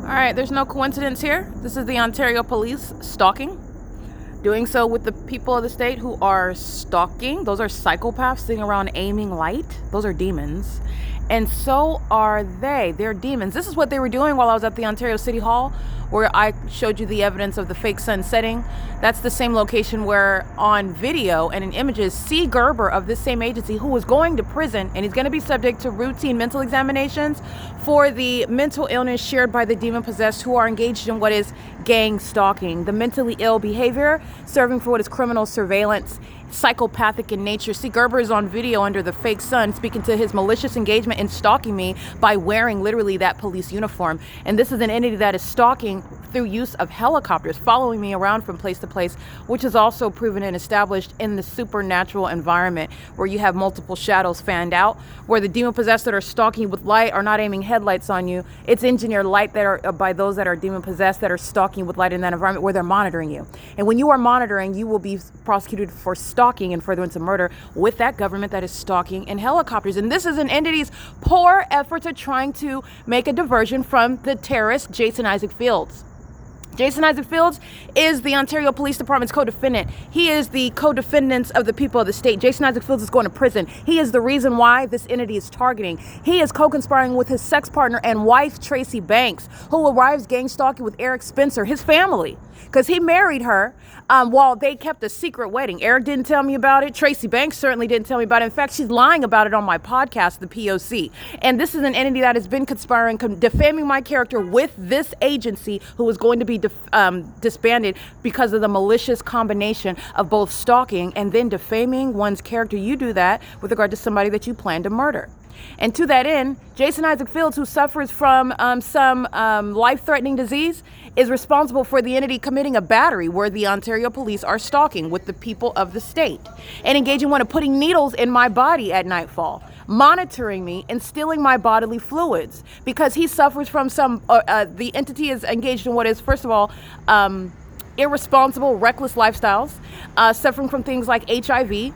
Alright, there's no coincidence here. This is the Ontario Police stalking. Doing so with the people of the state who are stalking. Those are psychopaths sitting around aiming light. Those are demons. And so are they. They're demons. This is what they were doing while I was at the Ontario City Hall, where I showed you the evidence of the fake sun setting. That's the same location where on video and in images, C. Gerber of this same agency, who was going to prison, and he's going to be subject to routine mental examinations for the mental illness shared by the demon-possessed who are engaged in what is gang stalking, the mentally ill behavior serving for what is criminal surveillance, psychopathic in nature. C. Gerber is on video under the fake sun speaking to his malicious engagement in stalking me by wearing literally that police uniform. And this is an entity that is stalking through use of helicopters, following me around from place to place, which is also proven and established in the supernatural environment where you have multiple shadows fanned out, where the demon-possessed that are stalking you with light are not aiming headlights on you. It's engineered light that are by those that are demon-possessed that are stalking with light in that environment where they're monitoring you. And when you are monitoring, you will be prosecuted for stalking and furtherance of murder with that government that is stalking in helicopters. And this is an entity's poor efforts at trying to make a diversion from the terrorist Jason Isaac Fields. Jason Isaac Fields is the Ontario Police Department's co-defendant. He is the co-defendants of the people of the state. Jason Isaac Fields is going to prison. He is the reason why this entity is targeting. He is co-conspiring with his sex partner and wife, Tracy Banks, who arrives gang stalking with Eric Spencer, his family, because he married her while they kept a secret wedding. Eric didn't tell me about it. Tracy Banks certainly didn't tell me about it. In fact, she's lying about it on my podcast, the P.O.C. And this is an entity that has been conspiring, defaming my character with this agency who is going to be disbanded because of the malicious combination of both stalking and then defaming one's character. You do that with regard to somebody that you plan to murder. And to that end, Jason Isaac Fields, who suffers from some life-threatening disease, is responsible for the entity committing a battery where the Ontario police are stalking with the people of the state and engaging one of putting needles in my body at nightfall, monitoring me and stealing my bodily fluids because he suffers from some, the entity is engaged in what is, first of all, irresponsible, reckless lifestyles, suffering from things like HIV,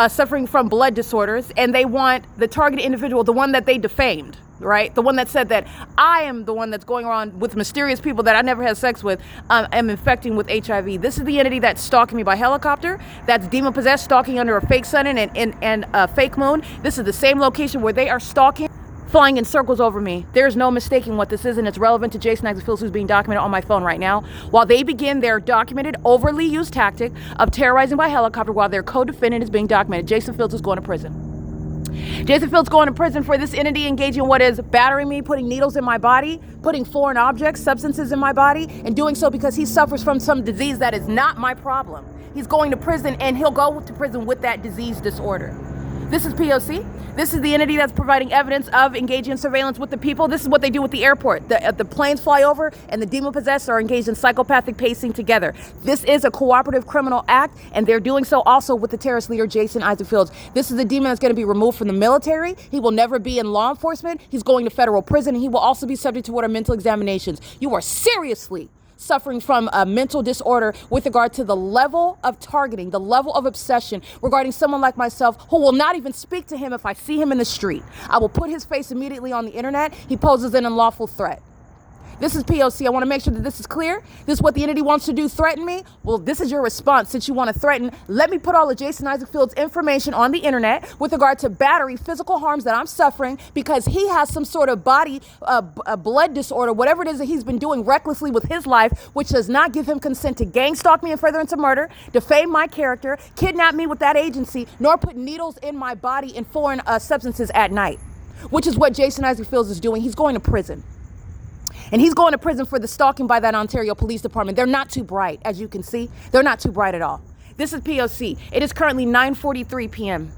suffering from blood disorders, and they want the targeted individual, the one that they defamed, right? The one that said that I am the one that's going around with mysterious people that I never had sex with, am infecting with HIV. This is the entity that's stalking me by helicopter, that's demon-possessed, stalking under a fake sun and a fake moon. This is the same location where they are stalking, flying in circles over me. There's no mistaking what this is, and it's relevant to Jason Isaac Fields, who's being documented on my phone right now, while they begin their documented, overly used tactic of terrorizing by helicopter while their co-defendant is being documented. Jason Fields is going to prison. Jason Fields going to prison for this entity engaging in what is battering me, putting needles in my body, putting foreign objects, substances in my body, and doing so because he suffers from some disease that is not my problem. He's going to prison, and he'll go to prison with that disease disorder. This is P.O.C. This is the entity that's providing evidence of engaging in surveillance with the people. This is what they do with the airport. The planes fly over and the demon-possessed are engaged in psychopathic pacing together. This is a cooperative criminal act, and they're doing so also with the terrorist leader, Jason Isaac Fields. This is a demon that's going to be removed from the military. He will never be in law enforcement. He's going to federal prison, and he will also be subject to what are mental examinations. You are seriously suffering from a mental disorder with regard to the level of targeting, the level of obsession regarding someone like myself who will not even speak to him if I see him in the street. I will put his face immediately on the internet. He poses an unlawful threat. This is P.O.C. I want to make sure that this is clear. This is what the entity wants to do, threaten me. Well, this is your response. Since you want to threaten, let me put all of Jason Isaac Fields' information on the internet with regard to battery, physical harms that I'm suffering because he has some sort of body, a blood disorder, whatever it is that he's been doing recklessly with his life, which does not give him consent to gang stalk me and furtherance of murder, defame my character, kidnap me with that agency, nor put needles in my body and foreign substances at night, which is what Jason Isaac Fields is doing. He's going to prison. And he's going to prison for the stalking by that Ontario Police Department. They're not too bright, as you can see. They're not too bright at all. This is P.O.C. It is currently 9:43 p.m.